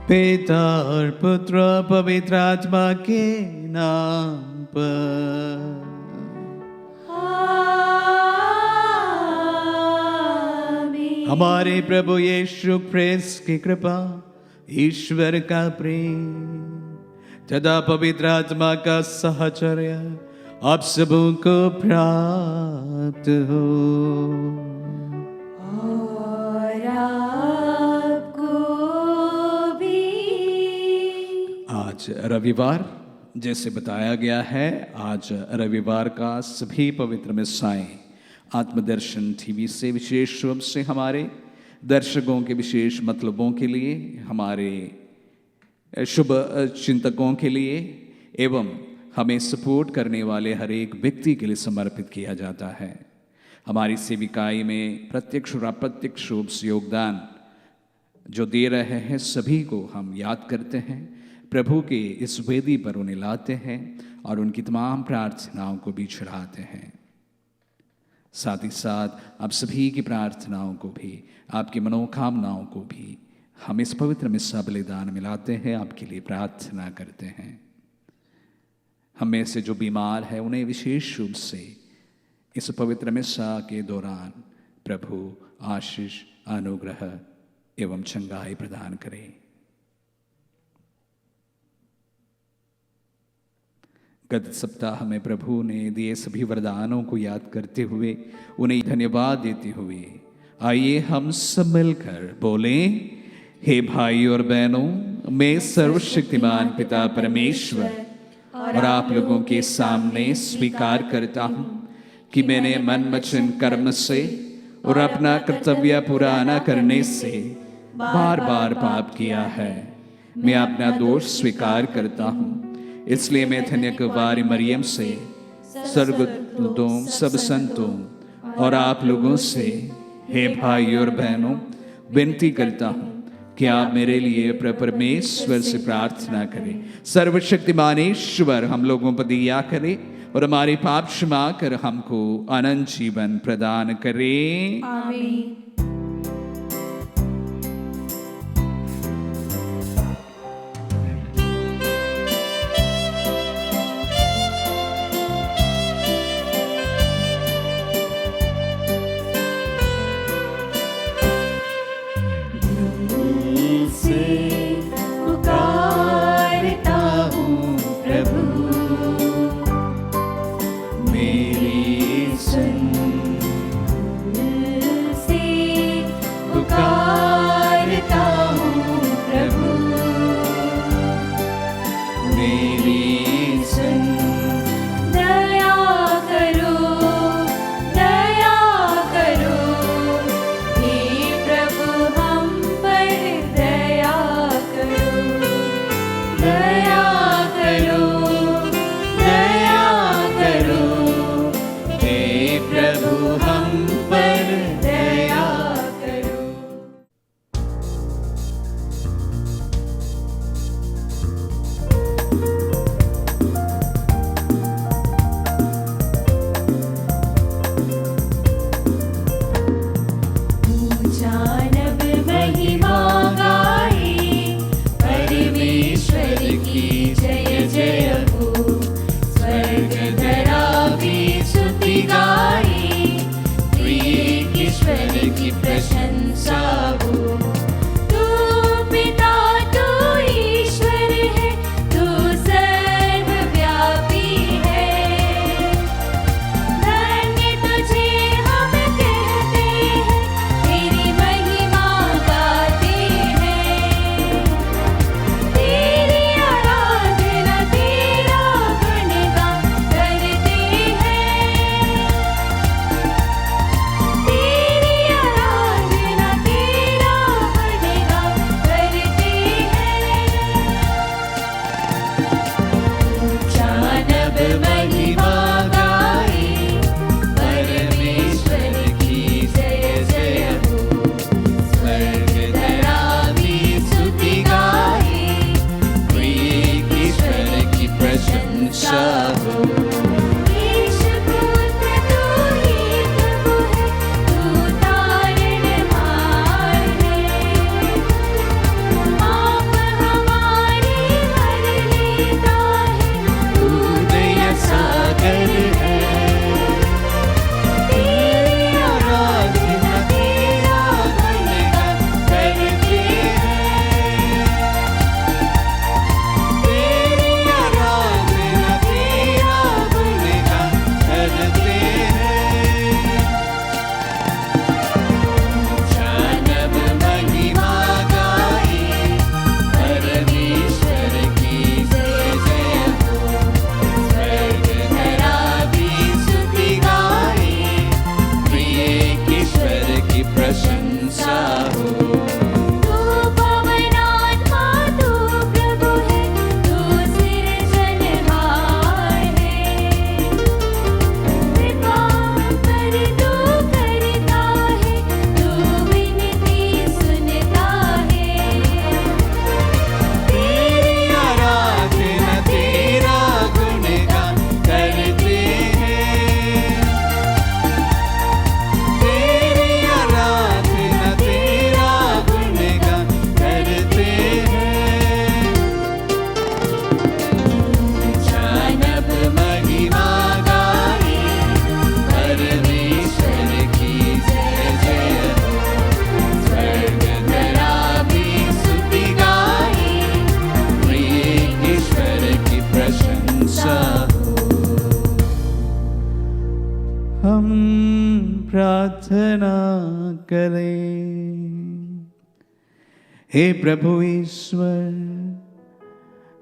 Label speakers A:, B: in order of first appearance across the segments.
A: पिता और पुत्र पवित्र आत्मा के नाम पर।
B: आमीन।
A: हमारे प्रभु यीशु ख्रिस्त की कृपा, ईश्वर का प्रेम तथा पवित्र आत्मा का सहचर्य आप सबों को प्राप्त हो।
B: और आपको भी।
A: आज रविवार जैसे बताया गया है, आज रविवार का सभी पवित्र मिस्साएं आत्मदर्शन टीवी से विशेष रूप से हमारे दर्शकों के विशेष मतलबों के लिए, हमारे शुभ चिंतकों के लिए एवं हमें सपोर्ट करने वाले हर एक व्यक्ति के लिए समर्पित किया जाता है। हमारी सेविकाई में प्रत्यक्ष और अप्रत्यक्ष रूप से योगदान जो दे रहे हैं सभी को हम याद करते हैं, प्रभु के इस वेदी पर उन्हें लाते हैं और उनकी तमाम प्रार्थनाओं को भी चढ़ाते हैं। साथ ही साथ आप सभी की प्रार्थनाओं को भी, आपकी मनोकामनाओं को भी हम इस पवित्र मिस्सा बलिदान में लाते हैं, आपके लिए प्रार्थना करते हैं। हम में से जो बीमार है उन्हें विशेष रूप से इस पवित्र मिस्सा के दौरान प्रभु आशीष, अनुग्रह एवं चंगाई प्रदान करें। गत सप्ताह में प्रभु ने दिए सभी वरदानों को याद करते हुए, उन्हें धन्यवाद देते हुए आइए हम सब मिलकर बोलें, हे भाई और बहनों, मैं सर्वशक्तिमान पिता परमेश्वर और आप लोगों के सामने स्वीकार करता हूँ कि मैंने मन वचन कर्म से और अपना कर्तव्य पूरा न करने से बार बार पाप किया है। मैं अपना दोष स्वीकार करता हूँ, इसलिए मैं धन्य कुंवारी मरियम से, स्वर्गदूतों, सब संतों और आप लोगों से, हे भाई और बहनों, विनती करता हूँ कि आप मेरे लिए परमेश्वर से प्रार्थना करें। सर्वशक्तिमान ईश्वर हम लोगों पर दया करे और हमारे पाप क्षमा कर हमको अनंत जीवन प्रदान करे।
B: आमीन।
A: प्रार्थना करें। हे प्रभु ईश्वर,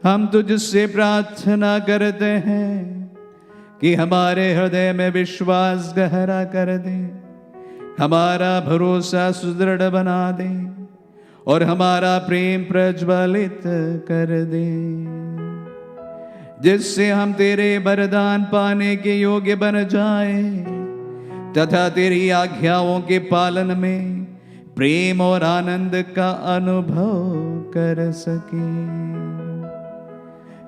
A: हम तुझसे प्रार्थना करते हैं कि हमारे हृदय में विश्वास गहरा कर दे, हमारा भरोसा सुदृढ़ बना दे और हमारा प्रेम प्रज्वलित कर दे, जिससे हम तेरे वरदान पाने के योग्य बन जाएं तथा तेरी आज्ञाओं के पालन में प्रेम और आनंद का अनुभव कर सके।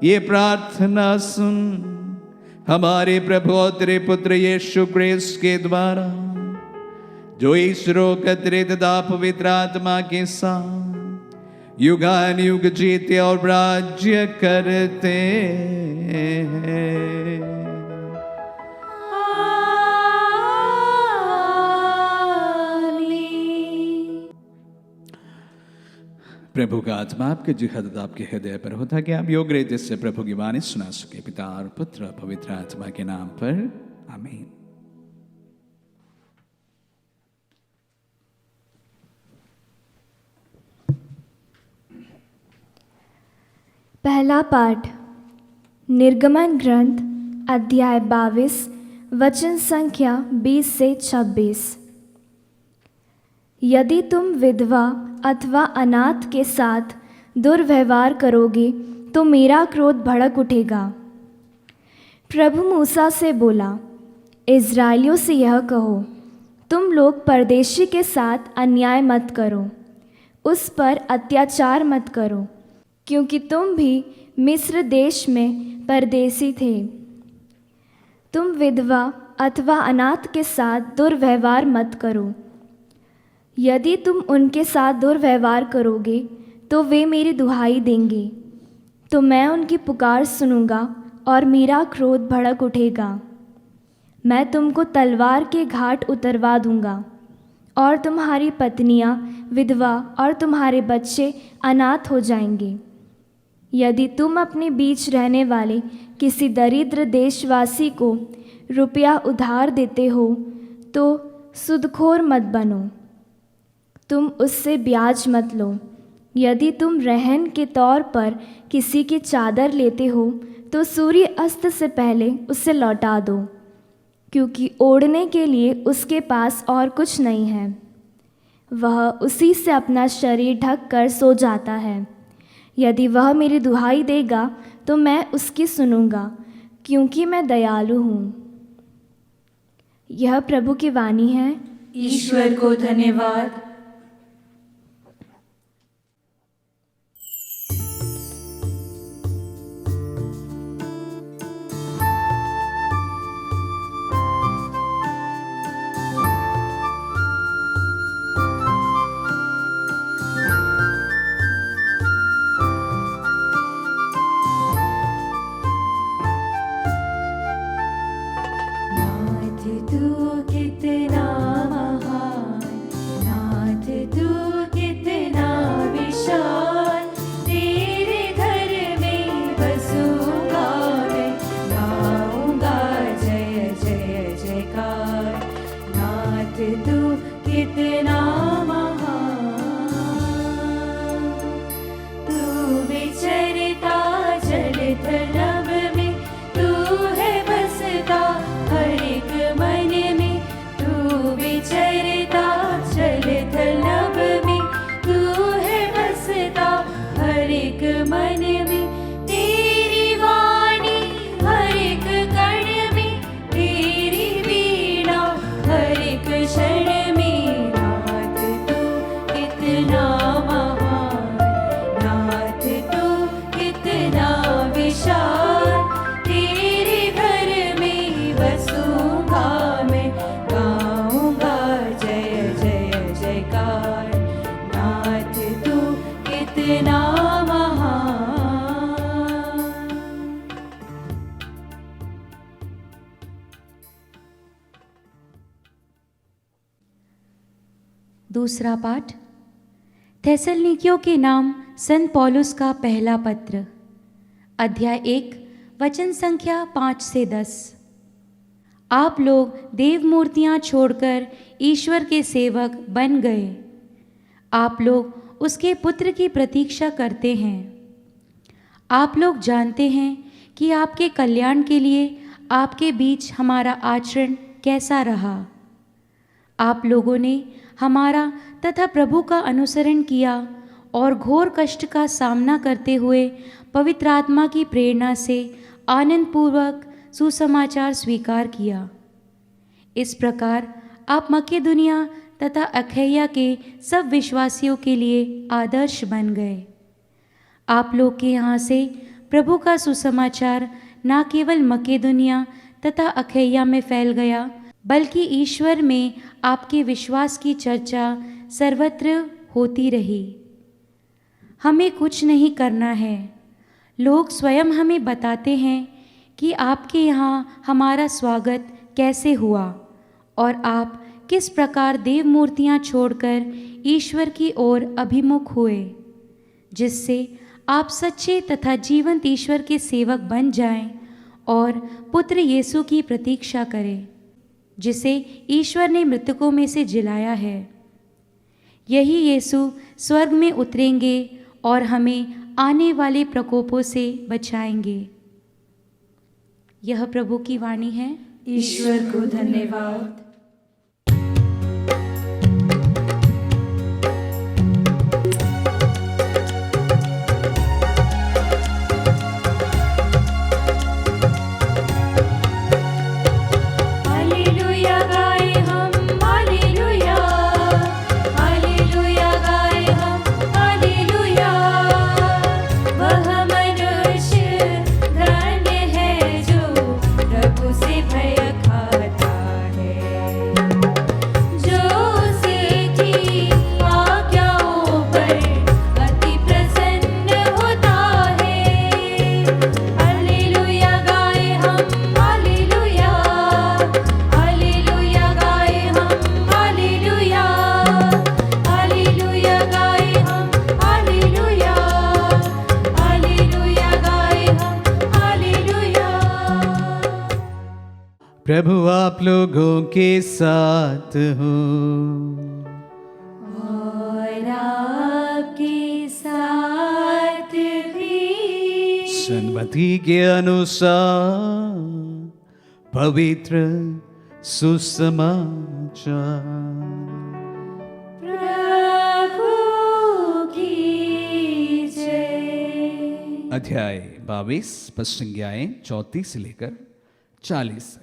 A: ये प्रार्थना सुन हमारे प्रभु और तेरे पुत्र यीशु क्रिस्त के द्वारा, जो ईश्वरों का त्रिदा पवित्र आत्मा के साथ युगान युग जीते और राज्य करते हैं। प्रभु का आत्मा आपके जिहद आपके हृदय पर होता कि आप योग्य रहे जिससे प्रभु की वाणी सुना सके। पिता और पुत्र पवित्र आत्मा के नाम पर आमीन।
B: पहला पाठ निर्गमन ग्रंथ अध्याय 22 वचन संख्या 20 से 26। यदि तुम विधवा अथवा अनाथ के साथ दुर्व्यवहार करोगे तो मेरा क्रोध भड़क उठेगा। प्रभु मूसा से बोला, इज़राइलियों से यह कहो, तुम लोग परदेशी के साथ अन्याय मत करो, उस पर अत्याचार मत करो, क्योंकि तुम भी मिस्र देश में परदेशी थे। तुम विधवा अथवा अनाथ के साथ दुर्व्यवहार मत करो। यदि तुम उनके साथ दुर्व्यवहार करोगे तो वे मेरी दुहाई देंगे, तो मैं उनकी पुकार सुनूंगा और मेरा क्रोध भड़क उठेगा। मैं तुमको तलवार के घाट उतरवा दूंगा और तुम्हारी पत्नियां विधवा और तुम्हारे बच्चे अनाथ हो जाएंगे। यदि तुम अपने बीच रहने वाले किसी दरिद्र देशवासी को रुपया उधार देते हो तो सुदखोर मत बनो, तुम उससे ब्याज मत लो। यदि तुम रहन के तौर पर किसी की चादर लेते हो तो सूर्य अस्त से पहले उसे लौटा दो, क्योंकि ओढ़ने के लिए उसके पास और कुछ नहीं है। वह उसी से अपना शरीर ढक कर सो जाता है। यदि वह मेरी दुहाई देगा तो मैं उसकी सुनूंगा, क्योंकि मैं दयालु हूँ। यह प्रभु की वाणी है।
C: ईश्वर को धन्यवाद।
D: दूसरा पाठ थेसलनिकियों के नाम संत पौलुस का पहला पत्र, अध्याय 1 वचन संख्या 5 से 10। आप लोग देव मूर्तियाँ छोड़कर ईश्वर के सेवक बन गए। आप लोग उसके पुत्र की प्रतीक्षा करते हैं। आप लोग जानते हैं कि आपके कल्याण के लिए आपके बीच हमारा आचरण कैसा रहा। आप लोगों ने हमारा तथा प्रभु का अनुसरण किया और घोर कष्ट का सामना करते हुए पवित्र आत्मा की प्रेरणा से आनंदपूर्वक सुसमाचार स्वीकार किया। इस प्रकार आप मकेदुनिया तथा अखैया के सब विश्वासियों के लिए आदर्श बन गए। आप लोग के यहाँ से प्रभु का सुसमाचार न केवल मकेदुनिया तथा अखैया में फैल गया, बल्कि ईश्वर में आपके विश्वास की चर्चा सर्वत्र होती रही। हमें कुछ नहीं करना है। लोग स्वयं हमें बताते हैं कि आपके यहाँ हमारा स्वागत कैसे हुआ और आप किस प्रकार देव मूर्तियाँ छोड़कर ईश्वर की ओर अभिमुख हुए, जिससे आप सच्चे तथा जीवंत ईश्वर के सेवक बन जाएं और पुत्र यीशु की प्रतीक्षा करें, जिसे ईश्वर ने मृतकों में से जिलाया है। यही यीशु स्वर्ग में उतरेंगे और हमें आने वाले प्रकोपों से बचाएंगे। यह प्रभु की वाणी है।
C: ईश्वर को धन्यवाद।
A: प्रभु आप लोगों के साथ हो
C: और आपके साथ भी।
A: सन्मति के अनुसार पवित्र सुसमाचार।
C: प्रभु की जय।
A: अध्याय 22 पद संज्ञाएं 34 से लेकर 40।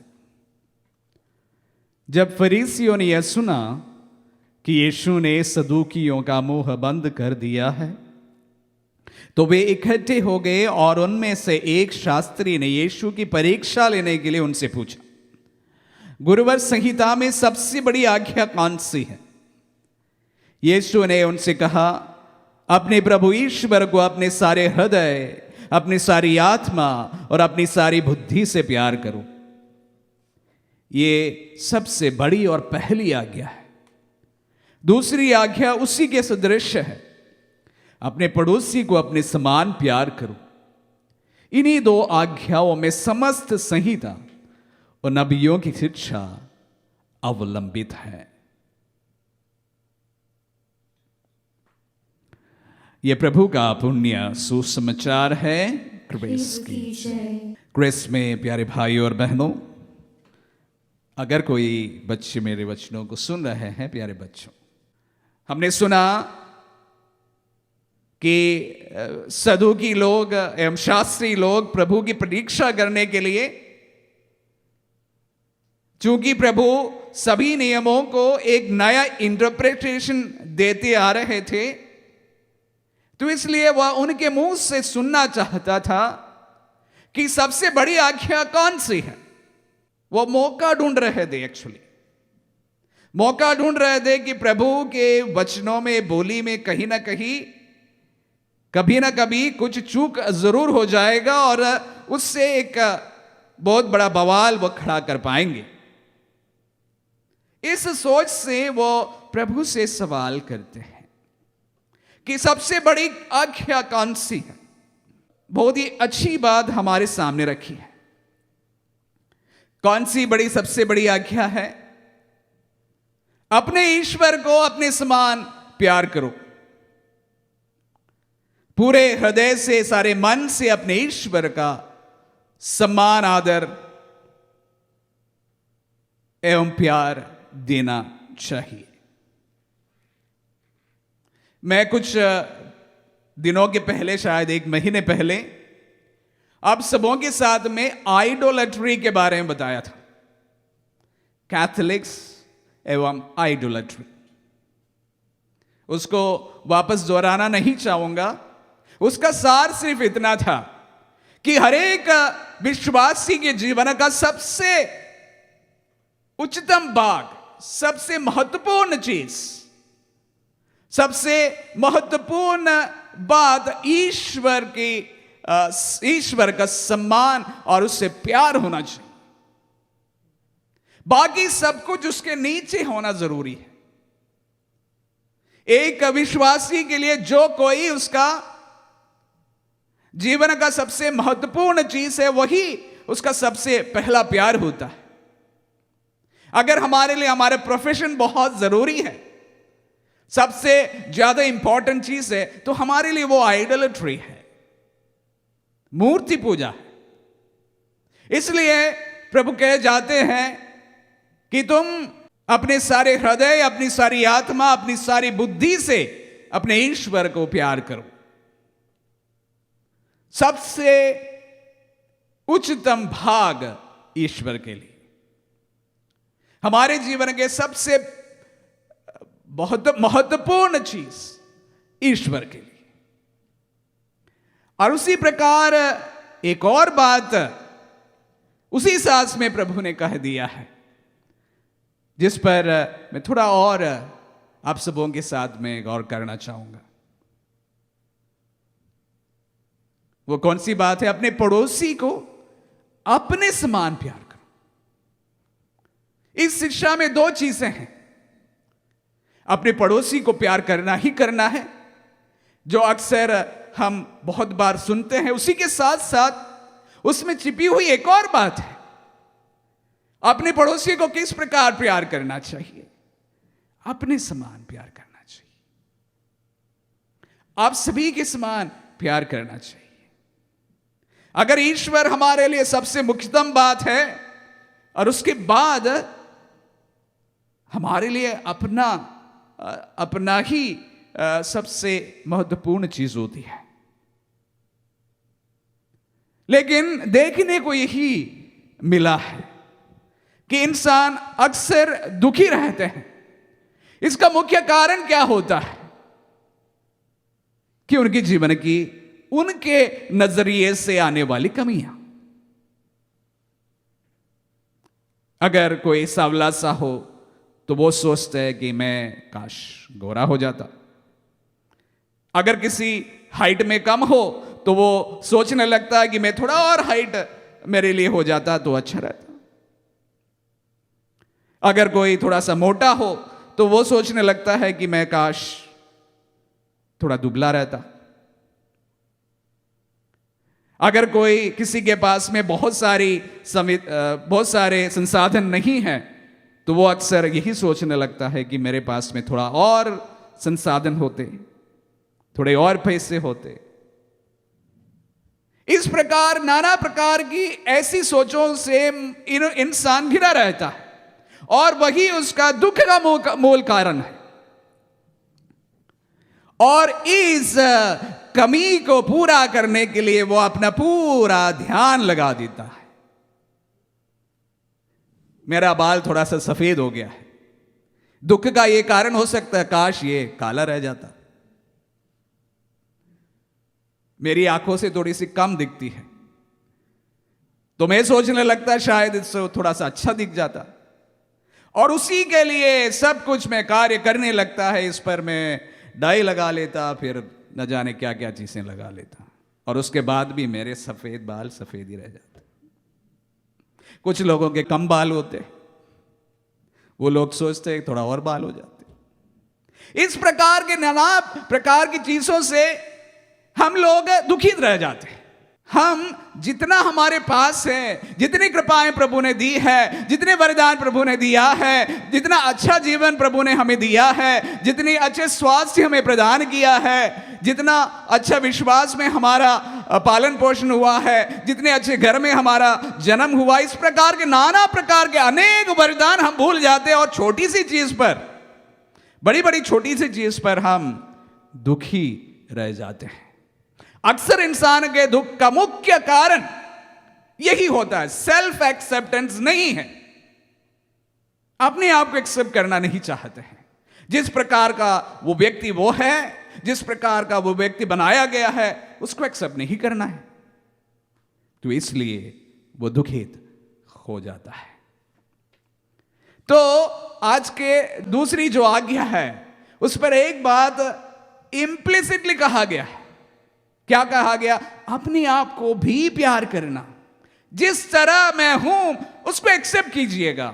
A: जब फरीसियों ने यह सुना कि यीशु ने सदूकियों का मुंह बंद कर दिया है, तो वे इकट्ठे हो गए और उनमें से एक शास्त्री ने यीशु की परीक्षा लेने के लिए उनसे पूछा, गुरुवर संहिता में सबसे बड़ी आज्ञा कौन सी है? यीशु ने उनसे कहा, अपने प्रभु ईश्वर को अपने सारे हृदय, अपनी सारी आत्मा और अपनी सारी बुद्धि से प्यार करो। ये सबसे बड़ी और पहली आज्ञा है। दूसरी आज्ञा उसी के सदृश है, अपने पड़ोसी को अपने समान प्यार करो। इन्हीं दो आज्ञाओं में समस्त संहिता और नबियों की शिक्षा अवलंबित है। यह प्रभु का पुण्य सुसमाचार है। क्रिस में प्यारे भाइयों और बहनों, अगर कोई बच्चे मेरे वचनों को सुन रहे हैं, प्यारे बच्चों, हमने सुना कि सदूकी लोग एवं शास्त्री लोग प्रभु की प्रतीक्षा करने के लिए, चूंकि प्रभु सभी नियमों को एक नया इंटरप्रिटेशन देते आ रहे थे, तो इसलिए वह उनके मुंह से सुनना चाहता था कि सबसे बड़ी आज्ञा कौन सी है। वो मौका ढूंढ रहे थे, एक्चुअली मौका ढूंढ रहे थे कि प्रभु के वचनों में, बोली में कहीं ना कहीं, कभी ना कभी कुछ चूक जरूर हो जाएगा और उससे एक बहुत बड़ा बवाल वो खड़ा कर पाएंगे। इस सोच से वो प्रभु से सवाल करते हैं कि सबसे बड़ी आज्ञा कौन सी है। बहुत ही अच्छी बात हमारे सामने रखी है। कौन सी सबसे बड़ी आज्ञा है? अपने ईश्वर को अपने समान प्यार करो। पूरे हृदय से, सारे मन से अपने ईश्वर का सम्मान, आदर एवं प्यार देना चाहिए। मैं कुछ दिनों के पहले, शायद 1 महीने पहले, आप सबों के साथ में आइडोलेट्री के बारे में बताया था। कैथोलिक्स एवं आइडोलेट्री, उसको वापस दोहराना नहीं चाहूंगा। उसका सार सिर्फ इतना था कि हर एक विश्वासी के जीवन का सबसे उच्चतम भाग, सबसे महत्वपूर्ण चीज, सबसे महत्वपूर्ण बात ईश्वर का सम्मान और उससे प्यार होना चाहिए। बाकी सब कुछ उसके नीचे होना जरूरी है। एक विश्वासी के लिए जो कोई उसका जीवन का सबसे महत्वपूर्ण चीज है, वही उसका सबसे पहला प्यार होता है। अगर हमारे लिए हमारे प्रोफेशन बहुत जरूरी है, सबसे ज्यादा इंपॉर्टेंट चीज है, तो हमारे लिए वो आइडोलेट्री है, मूर्ति पूजा है। इसलिए प्रभु कह जाते हैं कि तुम अपने सारे हृदय, अपनी सारी आत्मा, अपनी सारी बुद्धि से अपने ईश्वर को प्यार करो। सबसे उच्चतम भाग ईश्वर के लिए, हमारे जीवन के सबसे बहुत महत्वपूर्ण चीज ईश्वर के लिए। और उसी प्रकार एक और बात उसी सांस में प्रभु ने कह दिया है, जिस पर मैं थोड़ा और आप सबों के साथ में गौर करना चाहूंगा। वो कौन सी बात है? अपने पड़ोसी को अपने समान प्यार करो। इस शिक्षा में 2 चीजें हैं। अपने पड़ोसी को प्यार करना ही करना है, जो अक्सर हम बहुत बार सुनते हैं। उसी के साथ साथ उसमें छिपी हुई एक और बात है, अपने पड़ोसी को किस प्रकार प्यार करना चाहिए? अपने समान प्यार करना चाहिए। आप सभी के समान प्यार करना चाहिए। अगर ईश्वर हमारे लिए सबसे मुख्यतम बात है, और उसके बाद हमारे लिए अपना ही सबसे महत्वपूर्ण चीज होती है। लेकिन देखने को यही मिला है कि इंसान अक्सर दुखी रहते हैं। इसका मुख्य कारण क्या होता है? कि उनके जीवन की, उनके नजरिए से आने वाली कमियां। अगर कोई सांवला सा हो तो वो सोचता है कि मैं काश गोरा हो जाता। अगर किसी हाइट में कम हो तो वो सोचने लगता है कि मैं थोड़ा और हाइट मेरे लिए हो जाता तो अच्छा रहता। अगर कोई थोड़ा सा मोटा हो तो वो सोचने लगता है कि मैं काश थोड़ा दुबला रहता। अगर कोई किसी के पास में बहुत सारे संसाधन नहीं हैं, तो वो अक्सर यही सोचने लगता है कि मेरे पास में थोड़ा और संसाधन होते, थोड़े और पैसे होते। इस प्रकार नाना प्रकार की ऐसी सोचों से इंसान घिरा रहता है, और वही उसका दुख का मूल कारण है। और इस कमी को पूरा करने के लिए वो अपना पूरा ध्यान लगा देता है। मेरा बाल थोड़ा सा सफेद हो गया है, दुख का ये कारण हो सकता है, काश ये काला रह जाता। मेरी आंखों से थोड़ी सी कम दिखती है, तो मैं सोचने लगता है शायद इससे थोड़ा सा अच्छा दिख जाता। और उसी के लिए सब कुछ मैं कार्य करने लगता है। इस पर मैं डाई लगा लेता, फिर न जाने क्या क्या चीजें लगा लेता, और उसके बाद भी मेरे सफेद बाल सफेद ही रह जाते। कुछ लोगों के कम बाल होते, वो लोग सोचते थोड़ा और बाल हो जाते। इस प्रकार के नाना प्रकार की चीजों से हम लोग दुखित रह जाते हैं। हम जितना हमारे पास है, जितनी कृपाएं प्रभु ने दी है, जितने वरदान प्रभु ने दिया है, जितना अच्छा जीवन प्रभु ने हमें दिया है, जितनी अच्छे स्वास्थ्य हमें प्रदान किया है, जितना अच्छा विश्वास में हमारा पालन पोषण हुआ है, जितने अच्छे घर में हमारा जन्म हुआ, इस प्रकार के नाना प्रकार के अनेक वरदान हम भूल जाते हैं और छोटी सी चीज पर, बड़ी बड़ी छोटी सी चीज पर हम दुखी रह जाते हैं। अक्सर इंसान के दुख का मुख्य कारण यही होता है, सेल्फ एक्सेप्टेंस नहीं है, अपने आप को एक्सेप्ट करना नहीं चाहते हैं। जिस प्रकार का वो व्यक्ति वो है, जिस प्रकार का वो व्यक्ति बनाया गया है, उसको एक्सेप्ट नहीं करना है, तो इसलिए वो दुखित हो जाता है। तो आज के दूसरी जो आज्ञा है उस पर एक बात इंप्लिसिटली कहा गया है। क्या कहा गया? अपने आप को भी प्यार करना, जिस तरह मैं हूं उसको एक्सेप्ट कीजिएगा,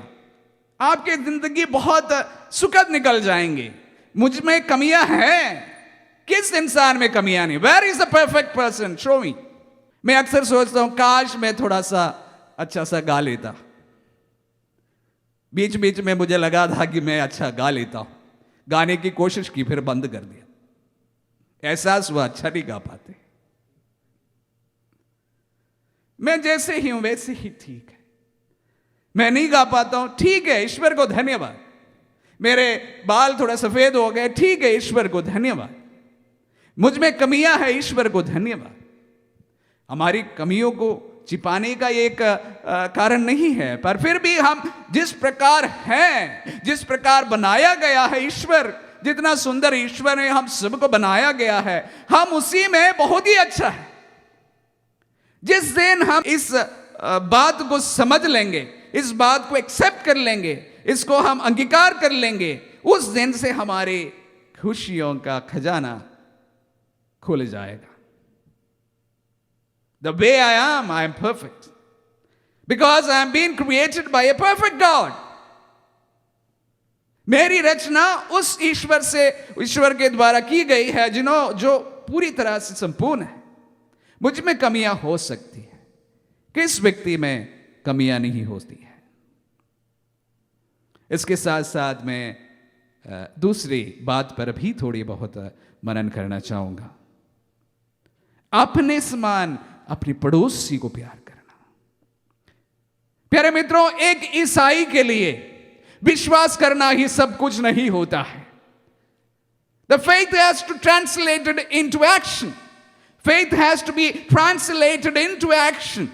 A: आपकी जिंदगी बहुत सुखद निकल जाएंगे। मुझ में कमियां हैं, किस इंसान में कमियां नहीं? Where is the perfect person, show me. मैं अक्सर सोचता हूं काश मैं थोड़ा सा अच्छा सा गा लेता। बीच बीच में मुझे लगा था कि मैं अच्छा गा लेता हूं, गाने की कोशिश की, फिर बंद कर दिया। एहसास हुआ अच्छा नहीं गा पाते। मैं जैसे ही हूं वैसे ही ठीक है। मैं नहीं गा पाता हूं, ठीक है, ईश्वर को धन्यवाद। मेरे बाल थोड़ा सफेद हो गए, ठीक है, ईश्वर को धन्यवाद। मुझ में कमियां हैं, ईश्वर को धन्यवाद। हमारी कमियों को छिपाने का एक कारण नहीं है, पर फिर भी हम जिस प्रकार हैं, जिस प्रकार बनाया गया है ईश्वर, जितना सुंदर ईश्वर ने हम सबको बनाया गया है, हम उसी में बहुत ही अच्छा है। जिस दिन हम इस बात को समझ लेंगे, इस बात को एक्सेप्ट कर लेंगे, इसको हम अंगीकार कर लेंगे, उस दिन से हमारे खुशियों का खजाना खुल जाएगा। The way I am perfect because I am being created by a perfect God. मेरी रचना उस ईश्वर से, ईश्वर के द्वारा की गई है जो पूरी तरह से संपूर्ण है। मुझ में कमियां हो सकती है, किस व्यक्ति में कमियां नहीं होती है। इसके साथ साथ मैं दूसरी बात पर भी थोड़ी बहुत मनन करना चाहूंगा। अपने समान अपने पड़ोसी को प्यार करना। प्यारे मित्रों, एक ईसाई के लिए विश्वास करना ही सब कुछ नहीं होता है। The faith has to translated into action. Faith has to be translated into action.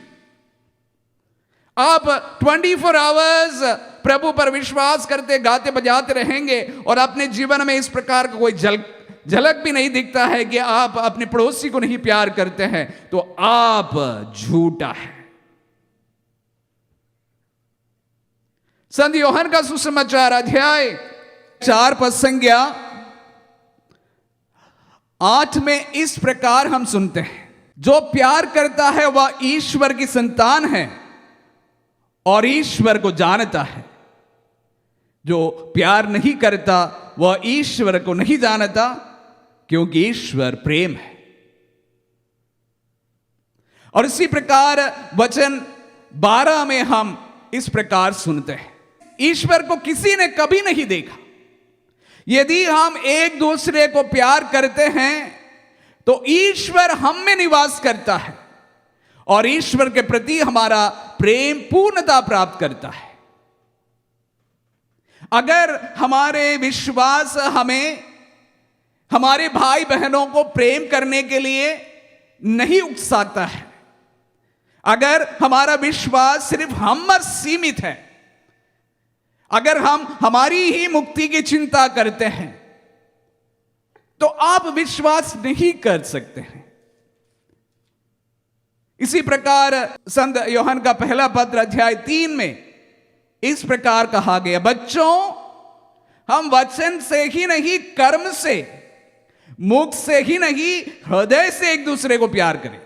A: आप 24 आवर्स प्रभु पर विश्वास करते गाते बजाते रहेंगे और अपने जीवन में इस प्रकार का कोई झलक भी नहीं दिखता है कि आप अपने पड़ोसी को नहीं प्यार करते हैं, तो आप झूठा है। संत यूहन्ना का सुसमाचार अध्याय 4 पद संज्ञा 8 में इस प्रकार हम सुनते हैं, जो प्यार करता है वह ईश्वर की संतान है और ईश्वर को जानता है। जो प्यार नहीं करता वह ईश्वर को नहीं जानता, क्योंकि ईश्वर प्रेम है। और इसी प्रकार वचन 12 में हम इस प्रकार सुनते हैं, ईश्वर को किसी ने कभी नहीं देखा। यदि हम एक दूसरे को प्यार करते हैं तो ईश्वर हम में निवास करता है और ईश्वर के प्रति हमारा प्रेम पूर्णता प्राप्त करता है। अगर हमारे विश्वास हमें हमारे भाई बहनों को प्रेम करने के लिए नहीं उकसाता है, अगर हमारा विश्वास सिर्फ हम पर सीमित है, अगर हम हमारी ही मुक्ति की चिंता करते हैं, तो आप विश्वास नहीं कर सकते हैं। इसी प्रकार संत यूहन्ना का पहला पत्र अध्याय 3 में इस प्रकार कहा गया, बच्चों हम वचन से ही नहीं, कर्म से, मुख से ही नहीं, हृदय से एक दूसरे को प्यार करें।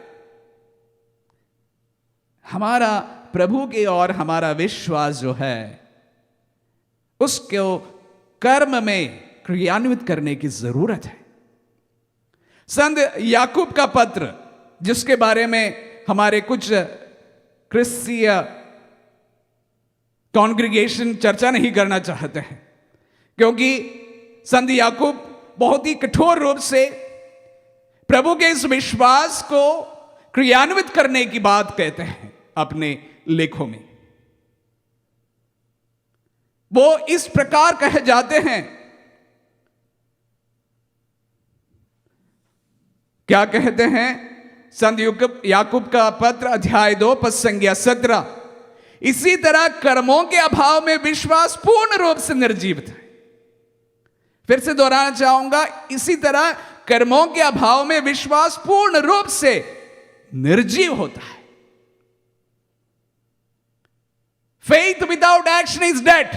A: हमारा प्रभु की ओर हमारा विश्वास जो है उसको कर्म में क्रियान्वित करने की जरूरत है। संत याकूब का पत्र, जिसके बारे में हमारे कुछ क्रिस्तीय कॉन्ग्रीगेशन चर्चा नहीं करना चाहते हैं, क्योंकि संत याकूब बहुत ही कठोर रूप से प्रभु के इस विश्वास को क्रियान्वित करने की बात कहते हैं अपने लेखों में। वो इस प्रकार कहे जाते हैं, क्या कहते हैं? संत याकूब का पत्र अध्याय 2 पद संज्ञा 17, इसी तरह कर्मों के अभाव में विश्वास पूर्ण रूप से निर्जीवित है। फिर से दोहराना चाहूंगा, इसी तरह कर्मों के अभाव में विश्वास पूर्ण रूप से निर्जीव होता है। Faith without action is dead.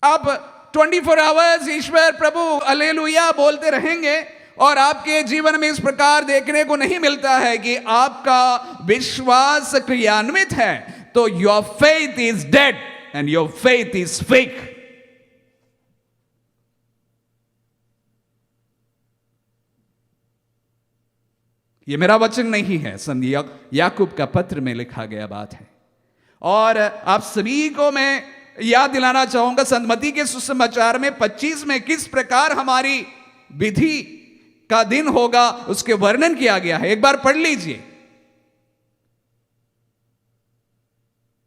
A: अब 24 आवर्स ईश्वर प्रभु हालेलुया बोलते रहेंगे और आपके जीवन में इस प्रकार देखने को नहीं मिलता है कि आपका विश्वास क्रियान्वित है, तो your faith is dead and your faith is fake. ये मेरा वचन नहीं है, संत याकूब का पत्र में लिखा गया बात है। और आप सभी को मैं याद दिलाना चाहूंगा, संत मत्ती के सुसमाचार में 25 में किस प्रकार हमारी विधि का दिन होगा उसके वर्णन किया गया है। एक बार पढ़ लीजिए।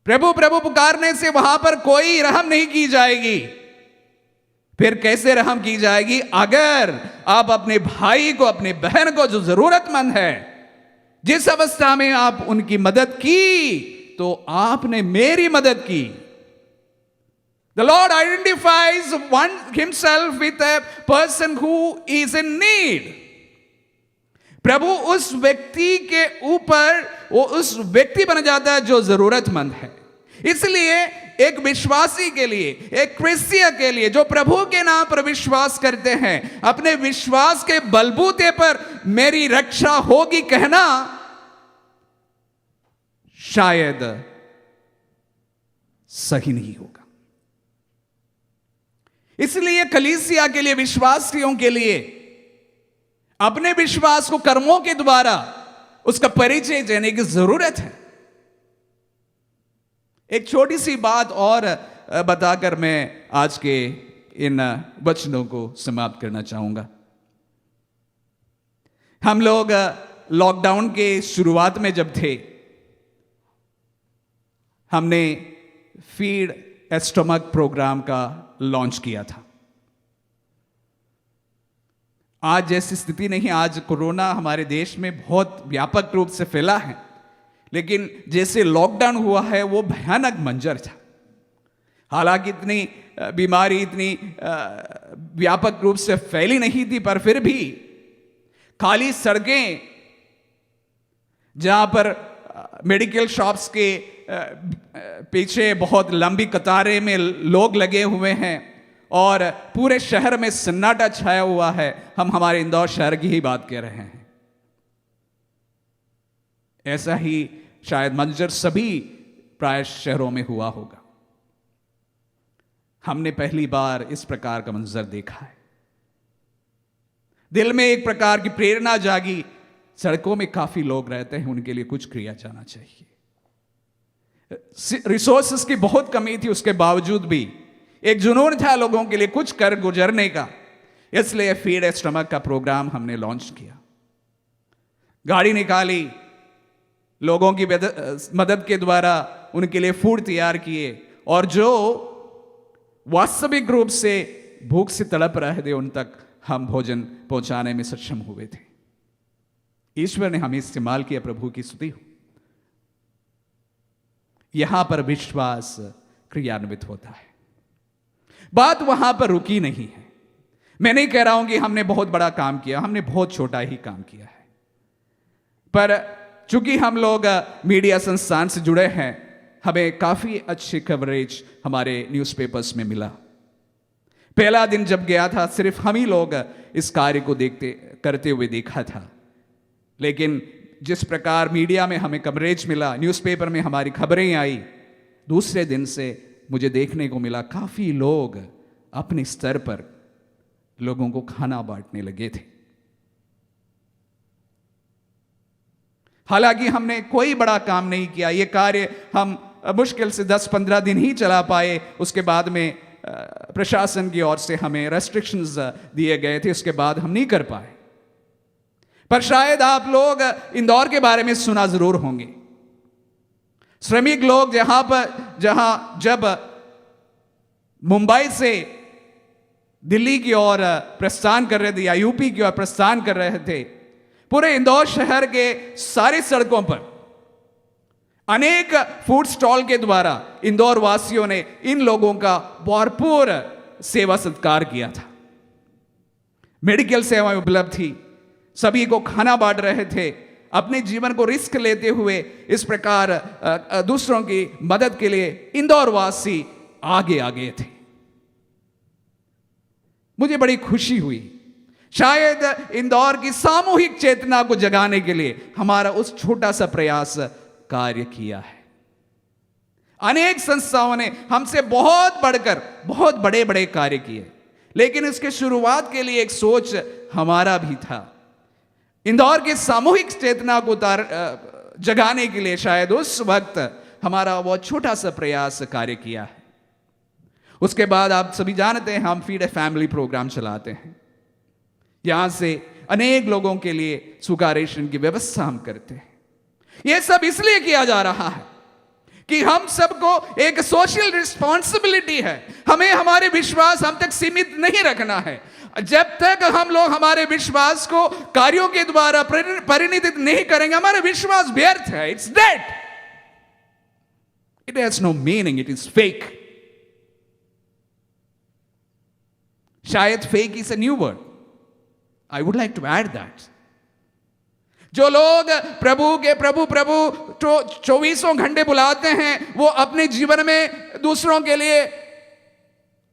A: प्रभु प्रभु पुकारने से वहां पर कोई रहम नहीं की जाएगी। फिर कैसे रहम की जाएगी? अगर आप अपने भाई को, अपने बहन को जो जरूरतमंद है, जिस अवस्था में आप उनकी मदद की, तो आपने मेरी मदद की। The Lord identifies himself with a person who is in need. प्रभु उस व्यक्ति के ऊपर वो उस व्यक्ति बन जाता है जो जरूरतमंद है। इसलिए एक विश्वासी के लिए, एक क्रिस्तीय के लिए जो प्रभु के नाम पर विश्वास करते हैं, अपने विश्वास के बलबूते पर मेरी रक्षा होगी कहना शायद सही नहीं होगा। इसलिए कलीसिया के लिए, विश्वासियों के लिए अपने विश्वास को कर्मों के द्वारा उसका परिचय देने की जरूरत है। एक छोटी सी बात और बताकर मैं आज के इन वचनों को समाप्त करना चाहूंगा। हम लोग लॉकडाउन के शुरुआत में जब थे, हमने फीड ए स्टमक प्रोग्राम का लॉन्च किया था। आज जैसी स्थिति नहीं, आज कोरोना हमारे देश में बहुत व्यापक रूप से फैला है, लेकिन जैसे लॉकडाउन हुआ है वो भयानक मंजर था। हालांकि इतनी बीमारी इतनी व्यापक रूप से फैली नहीं थी, पर फिर भी खाली सड़कें, जहां पर मेडिकल शॉप्स के पीछे बहुत लंबी कतारें में लोग लगे हुए हैं और पूरे शहर में सन्नाटा छाया हुआ है। हम हमारे इंदौर शहर की ही बात कर रहे हैं। ऐसा ही शायद मंजर सभी प्राय शहरों में हुआ होगा। हमने पहली बार इस प्रकार का मंजर देखा है। दिल में एक प्रकार की प्रेरणा जागी, सड़कों में काफी लोग रहते हैं, उनके लिए कुछ किया जाना चाहिए। रिसोर्सेस की बहुत कमी थी, उसके बावजूद भी एक जुनून था लोगों के लिए कुछ कर गुजरने का। इसलिए फीड ए स्टमक का प्रोग्राम हमने लॉन्च किया। गाड़ी निकाली, लोगों की मदद के द्वारा उनके लिए फूड तैयार किए, और जो वास्तविक रूप से भूख से तड़प रहे थे उन तक हम भोजन पहुंचाने में सक्षम हुए थे। ईश्वर ने हमें इस्तेमाल किया। प्रभु की स्तुति हो। यहां पर विश्वास क्रियान्वित होता है। बात वहां पर रुकी नहीं है। मैं नहीं कह रहा हूं कि हमने बहुत बड़ा काम किया, हमने बहुत छोटा ही काम किया है। पर चूंकि हम लोग मीडिया संस्थान से जुड़े हैं, हमें काफी अच्छी कवरेज हमारे न्यूज़पेपर्स में मिला। पहला दिन जब गया था, सिर्फ हम ही लोग इस कार्य को करते हुए देखा था, लेकिन जिस प्रकार मीडिया में हमें कवरेज मिला, न्यूज़पेपर में हमारी खबरें आई, दूसरे दिन से मुझे देखने को मिला काफी लोग अपने स्तर पर लोगों को खाना बांटने लगे थे। हालांकि हमने कोई बड़ा काम नहीं किया, ये कार्य हम मुश्किल से 10-15 दिन ही चला पाए। उसके बाद में प्रशासन की ओर से हमें रेस्ट्रिक्शंस दिए गए थे, उसके बाद हम नहीं कर पाए। पर शायद आप लोग इंदौर के बारे में सुना जरूर होंगे। श्रमिक लोग जहां जब मुंबई से दिल्ली की ओर प्रस्थान कर रहे थे या यूपी की ओर प्रस्थान कर रहे थे, पूरे इंदौर शहर के सारी सड़कों पर अनेक फूड स्टॉल के द्वारा इंदौर वासियों ने इन लोगों का भरपूर सेवा सत्कार किया था। मेडिकल सेवाएं उपलब्ध थी, सभी को खाना बांट रहे थे, अपने जीवन को रिस्क लेते हुए इस प्रकार दूसरों की मदद के लिए इंदौर वासी आगे आगे थे। मुझे बड़ी खुशी हुई। शायद इंदौर की सामूहिक चेतना को जगाने के लिए हमारा उस छोटा सा प्रयास कार्य किया है। अनेक संस्थाओं ने हमसे बहुत बढ़कर बहुत बड़े बड़े कार्य किए, लेकिन इसके शुरुआत के लिए एक सोच हमारा भी था। इंदौर के सामूहिक चेतना को जगाने के लिए शायद उस वक्त हमारा वो छोटा सा प्रयास कार्य किया है। उसके बाद आप सभी जानते हैं हम फीड ए फैमिली प्रोग्राम चलाते हैं। यहां से अनेक लोगों के लिए सूखा रेशन की व्यवस्था हम करते हैं। यह सब इसलिए किया जा रहा है कि हम सबको एक सोशल रिस्पॉन्सिबिलिटी है। हमें हमारे विश्वास हम तक सीमित नहीं रखना है। जब तक हम लोग हमारे विश्वास को कार्यों के द्वारा परिणित नहीं करेंगे, हमारा विश्वास व्यर्थ है। It's dead, it has no meaning, it is fake. शायद fake is a new word, I would like to add that. जो लोग प्रभु 24 घंटे बुलाते हैं, वो अपने जीवन में दूसरों के लिए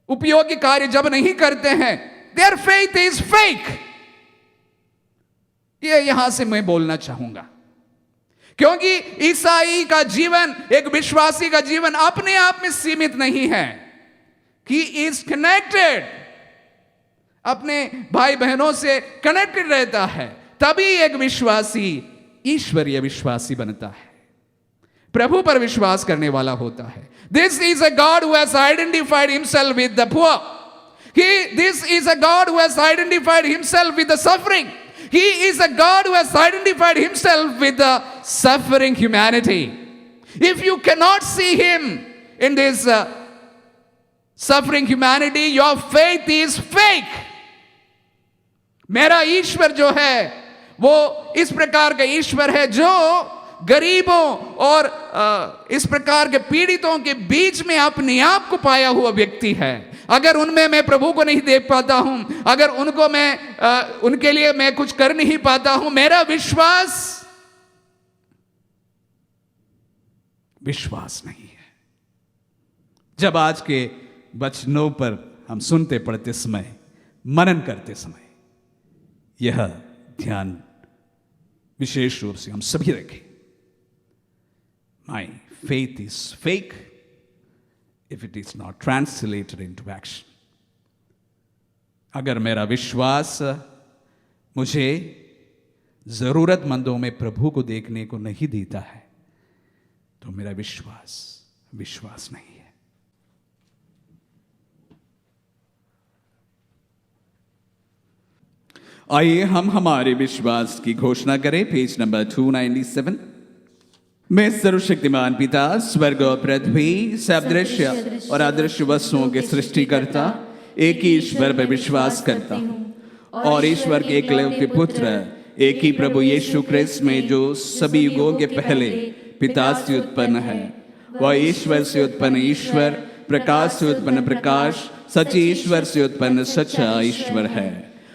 A: उपयोगी कार्य जब नहीं करते हैं, their faith is fake। ये यहां से मैं बोलना चाहूंगा, क्योंकि ईसाई का जीवन, एक विश्वासी का जीवन अपने आप में सीमित नहीं है। He is connected, अपने भाई बहनों से कनेक्टेड रहता है, तभी एक विश्वासी ईश्वरीय विश्वासी बनता है, प्रभु पर विश्वास करने वाला होता है। This is a God who has identified himself with the poor. This is a God who has identified himself with the suffering. He is a God who has identified himself with the suffering humanity. If you cannot see him in this suffering humanity, your faith is fake. मेरा ईश्वर जो है वो इस प्रकार का ईश्वर है जो गरीबों और इस प्रकार के पीड़ितों के बीच में अपने आप को पाया हुआ व्यक्ति है। अगर उनमें मैं प्रभु को नहीं देख पाता हूं, अगर उनको मैं उनके लिए मैं कुछ कर नहीं पाता हूं, मेरा विश्वास नहीं है। जब आज के वचनों पर हम सुनते पढ़ते समय, मनन करते समय, यह ध्यान विशेष रूप से हम सभी रखें। My faith is fake if it is not translated into action. अगर मेरा विश्वास मुझे जरूरतमंदों में प्रभु को देखने को नहीं देता है, तो मेरा विश्वास नहीं है। आइए हम हमारे विश्वास की घोषणा करें। Page number 297। मैं सर्वशक्तिमान पिता, स्वर्ग और पृथ्वी, सब दृश्य और अदृश्य वस्तुओं के सृष्टिकर्ता एक ही ईश्वर पर विश्वास करता हूँ और ईश्वर के एकलौते पुत्र एक ही प्रभु यीशु क्रिस्त में जो सभी युगों के पहले पिता से उत्पन्न है, वह ईश्वर से उत्पन्न ईश्वर, प्रकाश से उत्पन्न प्रकाश, सच्चे ईश्वर से उत्पन्न सच्चा ईश्वर है।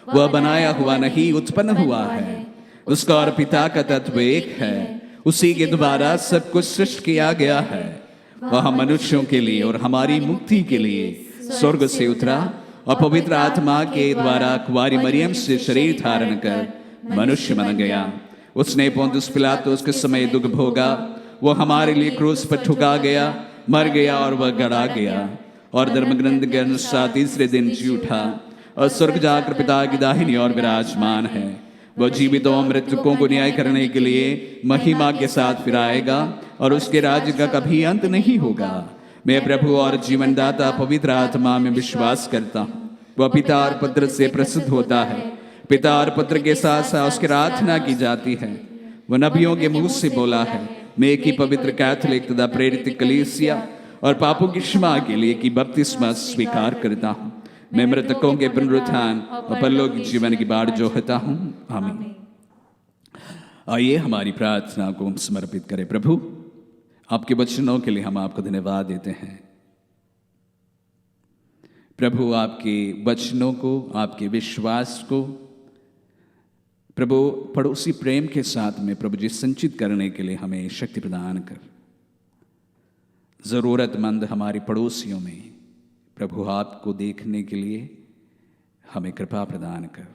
A: वह बनाया हुआ नहीं, उत्पन्न हुआ है। उसका और पिता का तत्व एक है। उसी के द्वारा सब कुछ सृष्टि किया गया है। वह मनुष्यों के लिए और हमारी मुक्ति के लिए स्वर्ग से उतरा और पवित्र आत्मा के द्वारा कुंवारी मरियम से शरीर धारण कर मनुष्य बन गया। उसने पोंतियुस पिलातुस के समय दुख भोगा, वो हमारे लिए क्रूस पर ठुका गया, मर गया और वह गड़ा गया और धर्मग्रंथ के अनुसार तीसरे दिन जी उठा और स्वर्ग जाकर पिता की दाहिनी ओर विराजमान है। वह जीवितों और मृतकों को न्याय करने के लिए महिमा के साथ फिर आएगा और उसके राज्य का कभी अंत नहीं होगा। मैं प्रभु और जीवनदाता पवित्र आत्मा में विश्वास करता हूँ। वह पिता और पुत्र से प्रसिद्ध होता है। पिता और पुत्र के साथ साथ उसकी आराधना की जाती है। वह नबियों के मुंह से बोला है। मैं एक ही पवित्र कैथोलिक तथा प्रेरित कलीसिया और पापों की क्षमा के लिए की बपतिस्मा स्वीकार करता हूँ। मैं मृतकों के पुनरुत्थान और परलोक जीवन की बाट जोहता हूँ। आमीन। आइए हमारी प्रार्थना को हम समर्पित करें। प्रभु, आपके वचनों के लिए हम आपको धन्यवाद देते हैं। प्रभु, आपके वचनों को, आपके विश्वास को प्रभु पड़ोसी प्रेम के साथ में प्रभु जी संचित करने के लिए हमें शक्ति प्रदान कर। ज़रूरतमंद हमारे पड़ोसियों में प्रभु आपको देखने के लिए हमें कृपा प्रदान कर।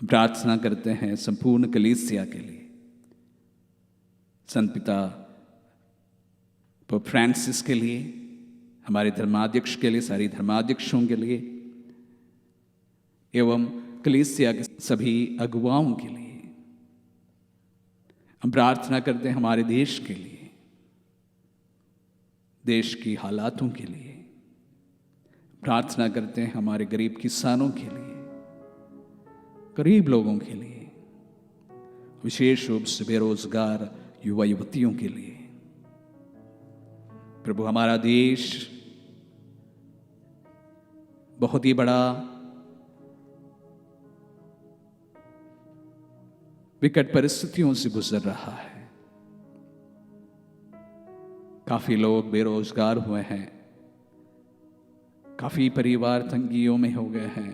A: प्रार्थना करते हैं संपूर्ण कलीसिया के लिए, संत पिता पोप फ्रांसिस के लिए, हमारे धर्माध्यक्ष के लिए, सारी धर्माध्यक्षों के लिए एवं कलीसिया के सभी अगुवाओं के लिए। हम प्रार्थना करते हैं हमारे देश के लिए, देश की हालातों के लिए। प्रार्थना करते हैं हमारे गरीब किसानों के लिए, गरीब लोगों के लिए, विशेष रूप से बेरोजगार युवा युवतियों के लिए। प्रभु, हमारा देश बहुत ही बड़ा विकट परिस्थितियों से गुजर रहा है। काफी लोग बेरोजगार हुए हैं, काफी परिवार तंगियों में हो गए हैं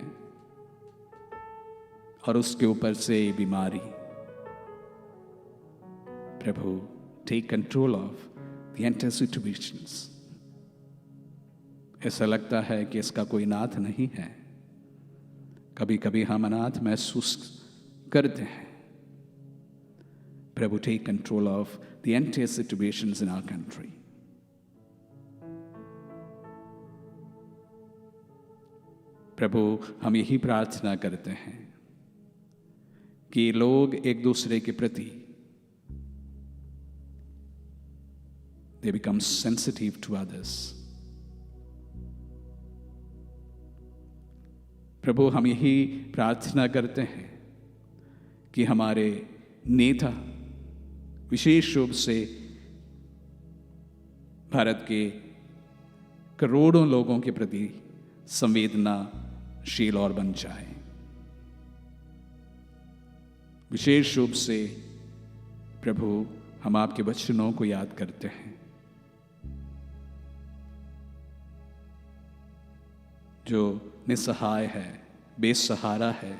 A: और उसके ऊपर से बीमारी। प्रभु, take control of the entire situations. ऐसा लगता है कि इसका कोई नाथ नहीं है। कभी कभी हम अनाथ महसूस करते हैं। प्रभु, take control of the entire situations in our country. प्रभु, हम यही प्रार्थना करते हैं कि लोग एक दूसरे के प्रति they become sensitive to others. प्रभु, हम यही प्रार्थना करते हैं कि हमारे नेता विशेष रूप से भारत के करोड़ों लोगों के प्रति संवेदनाशील और बन जाए। विशेष रूप से प्रभु, हम आपके वचनों को याद करते हैं जो निसहाय है, बेसहारा है।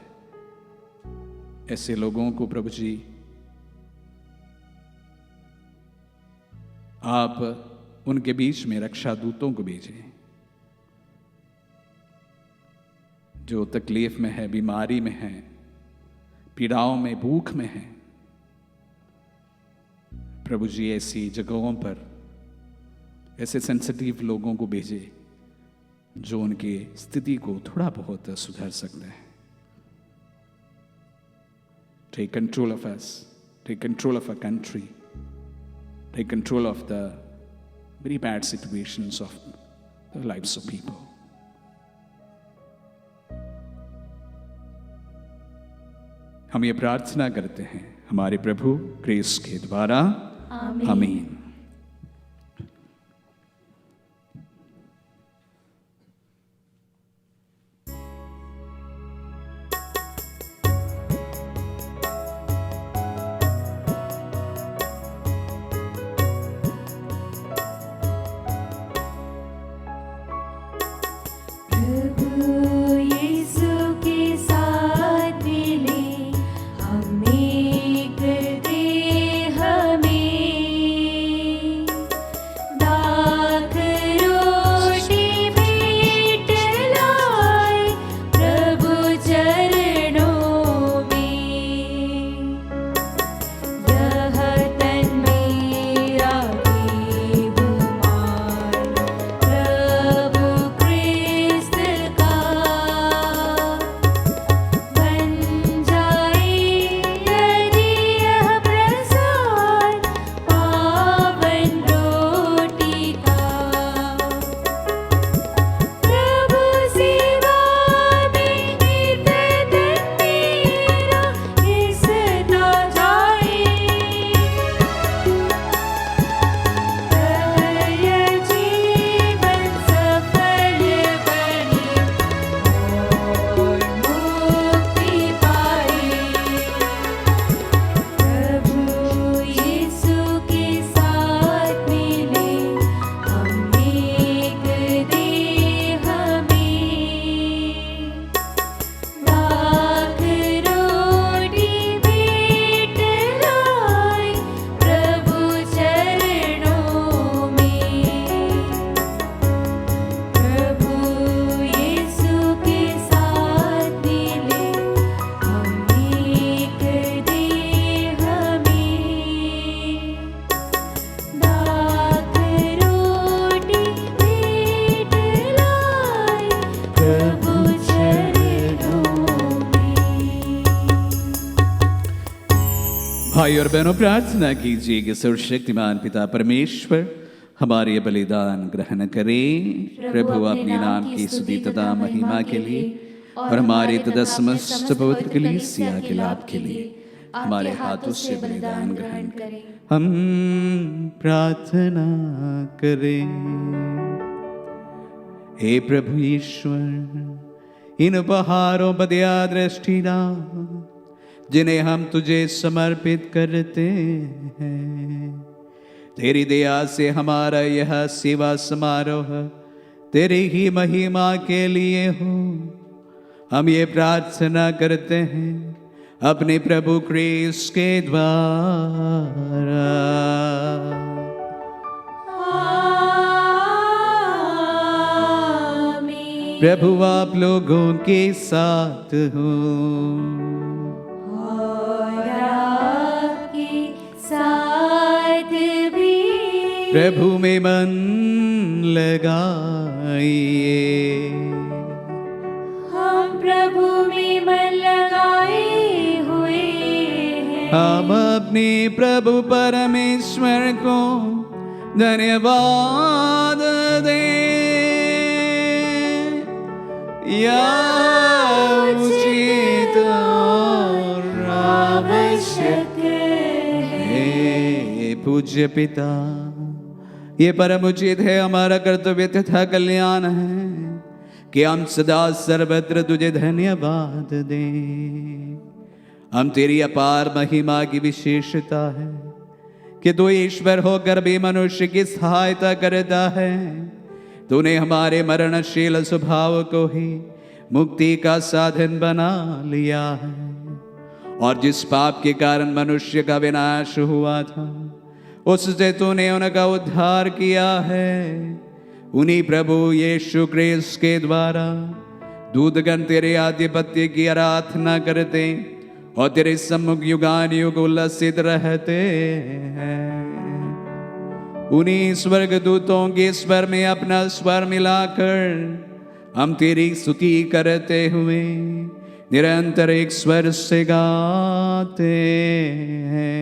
A: ऐसे लोगों को प्रभु जी आप उनके बीच में रक्षा दूतों को भेजें। जो तकलीफ में है, बीमारी में है, पीड़ाओं में, भूख में है, प्रभु जी ऐसी जगहों पर ऐसे सेंसिटिव लोगों को भेजे जो उनकी स्थिति को थोड़ा बहुत सुधार सकते हैं। Take control of us, take control of our country, take control of the very bad situations of the lives of people. हम ये प्रार्थना करते हैं हमारे प्रभु क्रिस्त के द्वारा। आमीन।
C: हमें
A: भाई और बहनों, प्रार्थना कीजिए कि सर्वशक्तिमान पिता परमेश्वर हमारे ये बलिदान ग्रहण करें। प्रभु अपने नाम की स्तुति तथा महिमा के लिए और हमारे तथा समस्त पवित्र कलीसिया के लाभ के लिए हमारे हाथों से बलिदान ग्रहण करें। हम प्रार्थना करें। हे प्रभु ईश्वर, इन उपहारों पर दया दृष्टि डाल जिन्हें हम तुझे समर्पित करते हैं। तेरी दया से हमारा यह सेवा समारोह तेरी ही महिमा के लिए हो। हम ये प्रार्थना करते हैं अपने प्रभु क्रिस्त के द्वारा।
C: आमीन।
A: प्रभु आप लोगों के साथ हो
C: और आपके साथ भी।
A: प्रभु में मन लगाइए।
C: हम प्रभु में मन लगाए हुए हैं।
A: हम अपने प्रभु परमेश्वर को धन्यवाद दें। या उचित और आवश्यक है। पूज्य पिता, ये परम उचित है, हमारा कर्तव्य तथा कल्याण है कि हम सदा सर्वत्र तुझे धन्यवाद दें। हम तेरी अपार महिमा की विशेषता है कि तू ईश्वर होकर भी मनुष्य की सहायता करता है। तूने हमारे मरणशील स्वभाव को ही मुक्ति का साधन बना लिया है, और जिस पाप के कारण मनुष्य का विनाश हुआ था उससे तूने उनका उद्धार किया है। उन्हीं प्रभु यीशु क्रिस्त के द्वारा दूतगण तेरे आधिपत्य की आराधना करते और तेरे सम्मुख युगानुयुग उल्लसित रहते हैं। उन्हीं स्वर्गदूतों के स्वर में अपना स्वर मिलाकर हम तेरी स्तुति करते हुए निरंतर एक स्वर से गाते हैं।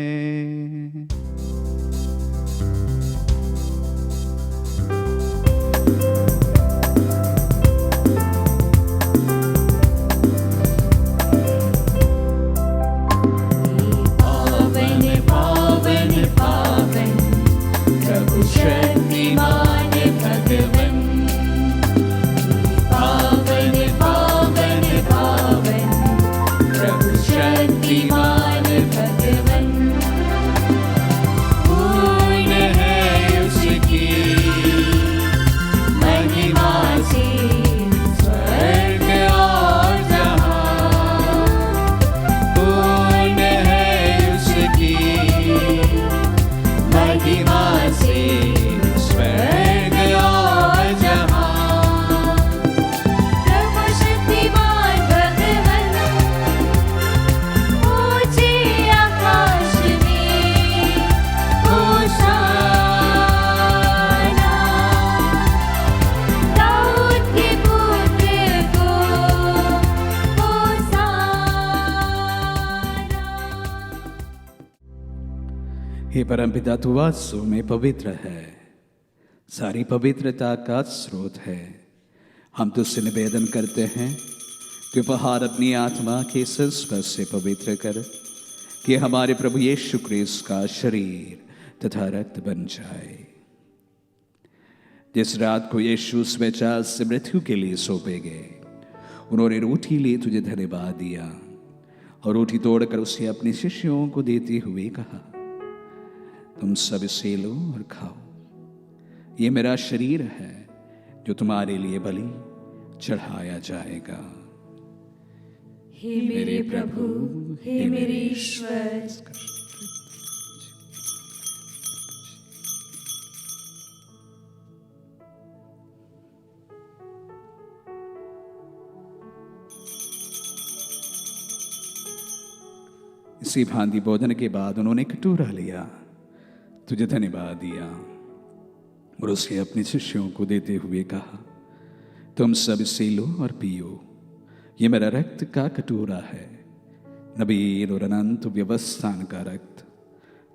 C: शक्तिमान भगवन, पावन पावन पावन प्रभु शक्तिमान भगवन। पूर्ण है उसकी महिमा से स्वर्ग और जहां। पूर्ण है उसकी महिमा से स्वर्ग और जहां। प्रभु शक्तिमान भगवन, ऊंचे आकाश में होशाना। दाऊद के पुत्र को होशाना।
A: हे परमपिता, तू वास्तव में पवित्र है, सारी पवित्रता का स्रोत है। हम तुझसे निवेदन करते हैं कि उपहार अपनी आत्मा के स्पर्श से पवित्र कर, कि हमारे प्रभु यीशु क्रिस्त का शरीर तथा रक्त बन जाए। जिस रात को यीशु स्वेच्छा से मृत्यु के लिए सौंपे गए, उन्होंने रोटी ली, तुझे धन्यवाद दिया और रोटी तोड़कर उसे अपने शिष्यों को देते हुए कहा, तुम सब इसे लो और खाओ, ये मेरा शरीर है जो तुम्हारे लिए बलि चढ़ाया जाएगा।
C: हे मेरे प्रभु, हे मेरे ईश्वर,
A: इसी भांति भोजन के बाद उन्होंने कटोरा लिया, तुझे धन्यवाद दिया और उसे अपने शिष्यों को देते हुए कहा, तुम सब इसे लो और पियो, ये मेरा रक्त का कटोरा है, नवीन और अनंत व्यवस्थान का रक्त।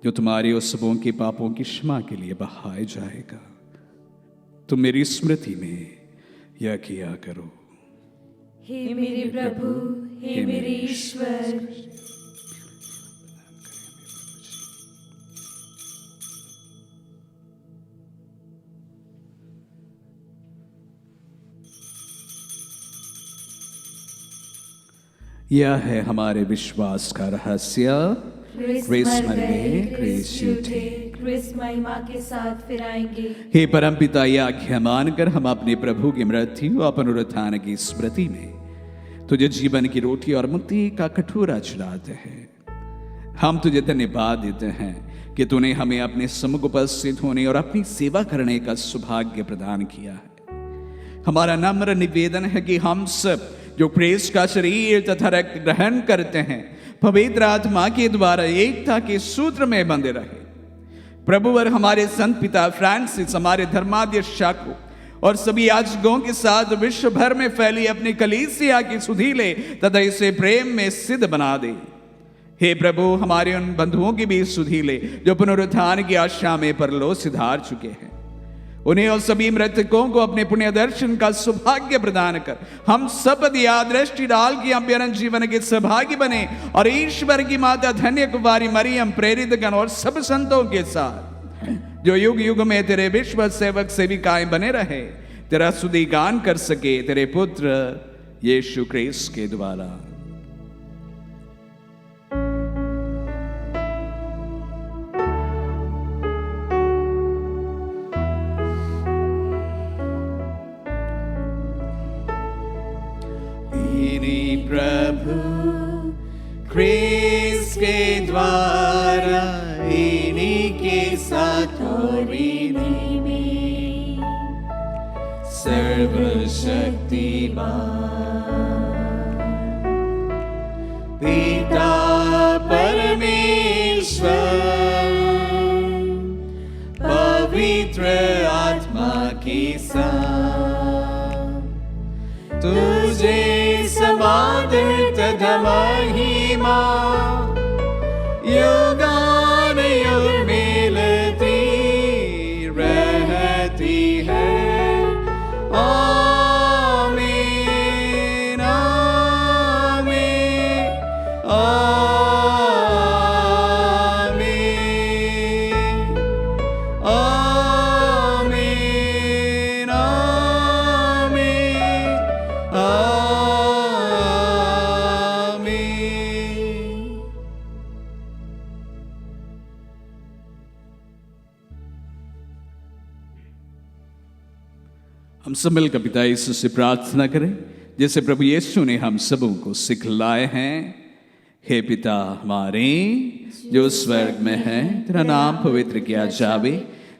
A: जो तुम्हारे और सबों के पापों की क्षमा के लिए बहाया जाएगा। तुम मेरी स्मृति में यह किया करो।
C: हे मेरे प्रभु, हे मेरे ईश्वर,
A: यह है हमारे विश्वास का रहस्य। क्रिस मर गए, क्रिस उठे।
C: क्रिस महिमा के साथ फिर आएंगे।
A: हे परमपिता, यह आज्ञा मानकर हम अपने प्रभु की मृत्यु और पुनरुत्थान की स्मृति में तुझे जीवन की रोटी और मुक्ति का कटोरा चढ़ाते हैं। हम तुझे धन्यवाद देते हैं कि तूने हमें अपने सम्मुख उपस्थित होने और अपनी सेवा करने का सौभाग्य प्रदान किया है। हमारा नम्र निवेदन है कि हम सब जो क्रिस का शरीर तथा रक्त ग्रहण करते हैं, पवित्र आत्मा के द्वारा एकता के सूत्र में बंधे रहे। प्रभु और हमारे संत पिता फ्रांसिस, हमारे धर्माध्यक्ष शाकू और सभी याजकों के साथ विश्व भर में फैली अपनी कलीसिया की सुधि ले तथा इसे प्रेम में सिद्ध बना दे। हे प्रभु, हमारे उन बंधुओं की भी सुधि ले जो पुनरुत्थान की आशा में परलोक सिधार चुके हैं। उन्हें और सभी मृतकों को अपने पुण्य दर्शन का सौभाग्य प्रदान कर हम सब दृष्टि डाल के अभ्यरण जीवन के सहभागी बने और ईश्वर की माता धन्य कुमारी मरियम, प्रेरित गण और सब संतों के साथ जो युग युग में तेरे विश्व सेवक सेविकाएं बने रहे, तेरा स्तुति गान कर सके तेरे पुत्र यीशु क्रिस्त के द्वारा। प्रभु क्रिस्त के द्वारा, इन्हीं के साथ और इन्हीं में सर्वशक्तिमान पिता परमेश्वर पवित्र आत्मा के साथ तुझे समादर तथा महिमा युगानुयुग मिलती रहती है। आमीन, आमीन, आमीन, आमीन, आमीन, आमीन। हम सब मिलकर पिता यीशु से प्रार्थना करें जैसे प्रभु यीशु ने हम सबों को सिखलाए हैं। हे पिता हमारे जो स्वर्ग में है, तेरा नाम पवित्र किया जावे,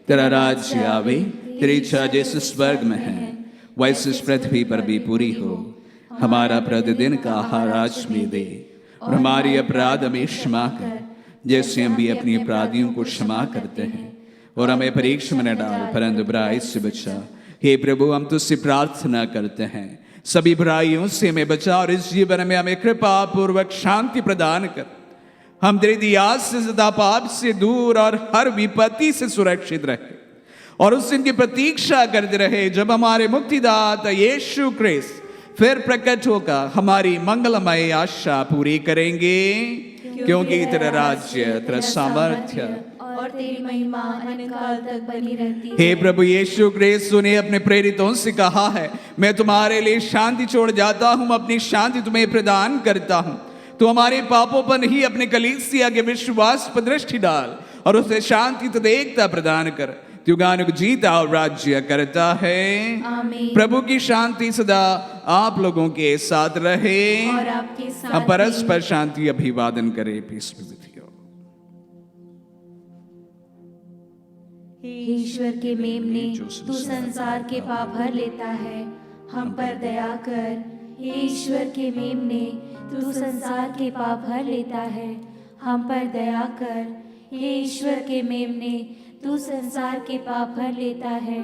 A: तेरा राज्य आवे, तेरी इच्छा जैसे स्वर्ग में है वैसे इस पृथ्वी पर भी पूरी हो। हमारा प्रतिदिन का आहार आज में दे और हमारी अपराध हमें क्षमा कर जैसे हम भी अपने अपराधियों को क्षमा करते हैं, और हमें परीक्षा में न डाल परंतु बुराई से बचा। हे प्रभु, हम तुझसे प्रार्थना करते हैं सभी बुराइयों से हमें बचा और इस जीवन में हमें कृपा पूर्वक शांति प्रदान कर। हम तेरी दया से सदा पाप से दूर और हर विपत्ति से सुरक्षित रहे और उस दिन की प्रतीक्षा करते रहे जब हमारे मुक्तिदाता यीशु क्रिस्त फिर प्रकट होकर हमारी मंगलमय आशा पूरी करेंगे, क्योंकि तेरा राज्य, तेरा सामर्थ्य
C: और तेरी महिमा अनंतकाल तक बनी रहती है।
A: हे प्रभु यीशु क्रिस्त ने अपने प्रेरितों से कहा है, मैं तुम्हारे लिए शांति छोड़ जाता हूँ, अपनी शांति तुम्हें प्रदान करता हूँ। तो हमारे पापों पर नहीं अपने कलीसिया के विश्वास पर दृष्टि डाल और उसे शांति तथा एकता प्रदान कर। युगानुग जीता और राज्य करता है।
C: आमीन।
A: प्रभु की शांति सदा आप लोगों के साथ रहे
C: और आपके साथ
A: हम परस्पर शांति अभिवादन करें। Peace with you.
C: हे ईश्वर के मेमने, तू संसार के पाप हर लेता है, हम पर दया कर। हे ईश्वर के मेमने, तू संसार के पाप हर लेता है, हम पर दया कर। हे ईश्वर के मेमने, तू संसार के पाप हर लेता है,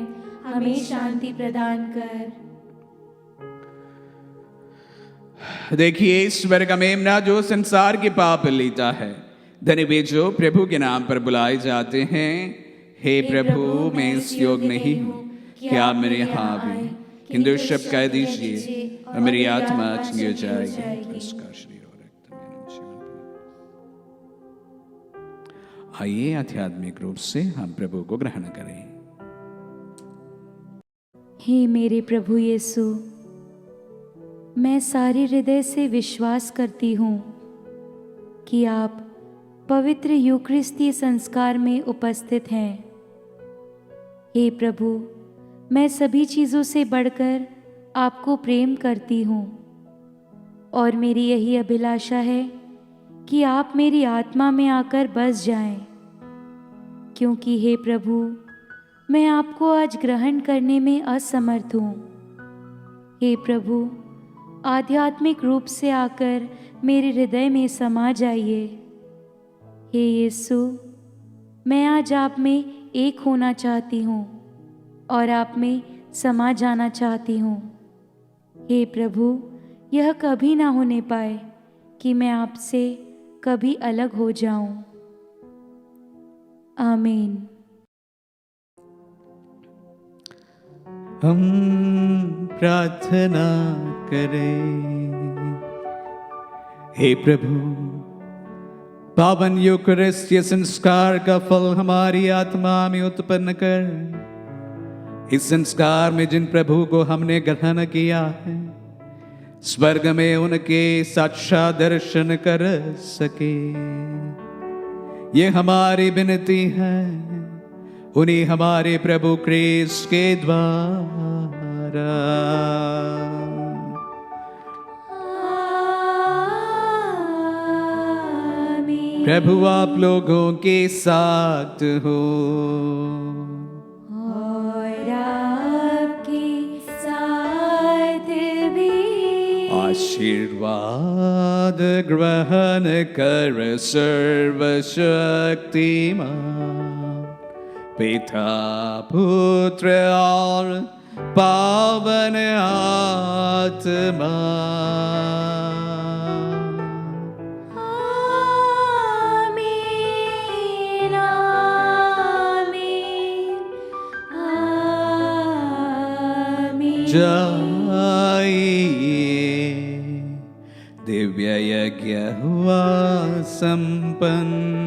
C: हमें शांति प्रदान कर।
A: देखिए ईश्वर का मेमना जो संसार के पाप लेता है, धन्य वे जो प्रभु के नाम पर बुलाए जाते हैं। हे प्रभु, मैं इस योग नहीं हूँ कि आप मेरे यहाँ आए, किंतु शब्द कह दीजिए और मेरी आत्मा चंगी हो जाएगी। उसका शरीर और रक्त मेरा जीवन पाए। आइए आध्यात्मिक रूप से हम प्रभु को ग्रहण करें।
D: हे मेरे प्रभु यीशु, मैं सारे हृदय से विश्वास करती हूँ कि आप पवित्र यूकरिस्ती संस्कार में उपस्थित हैं। हे प्रभु, मैं सभी चीज़ों से बढ़कर आपको प्रेम करती हूँ और मेरी यही अभिलाषा है कि आप मेरी आत्मा में आकर बस जाएं, क्योंकि हे प्रभु, मैं आपको आज ग्रहण करने में असमर्थ हूँ। हे प्रभु, आध्यात्मिक रूप से आकर मेरे हृदय में समा जाइए। हे यीशु, मैं आज आप में एक होना चाहती हूँ और आप में समा जाना चाहती हूँ। हे प्रभु, यह कभी ना होने पाए कि मैं आपसे कभी अलग हो जाऊं। आमीन।
A: हम प्रार्थना करें। हे प्रभु, पावन यूकरिस्तीय संस्कार का फल हमारी आत्मा में उत्पन्न कर इस संस्कार में जिन प्रभु को हमने ग्रहण किया है, स्वर्ग में उनके साक्षात दर्शन कर सके, ये हमारी विनती है उन्हीं हमारे प्रभु क्रिस्त के द्वारा। प्रभु आप लोगों के साथ हो
C: और आपके साथ भी।
A: आशीर्वाद ग्रहण कर सर्वशक्तिमान पिता, पुत्र और पावन आत्मा।
C: आमीन, आमीन, आमीन।
A: जाइए, दिव्य यज्ञ हुआ संपन्न।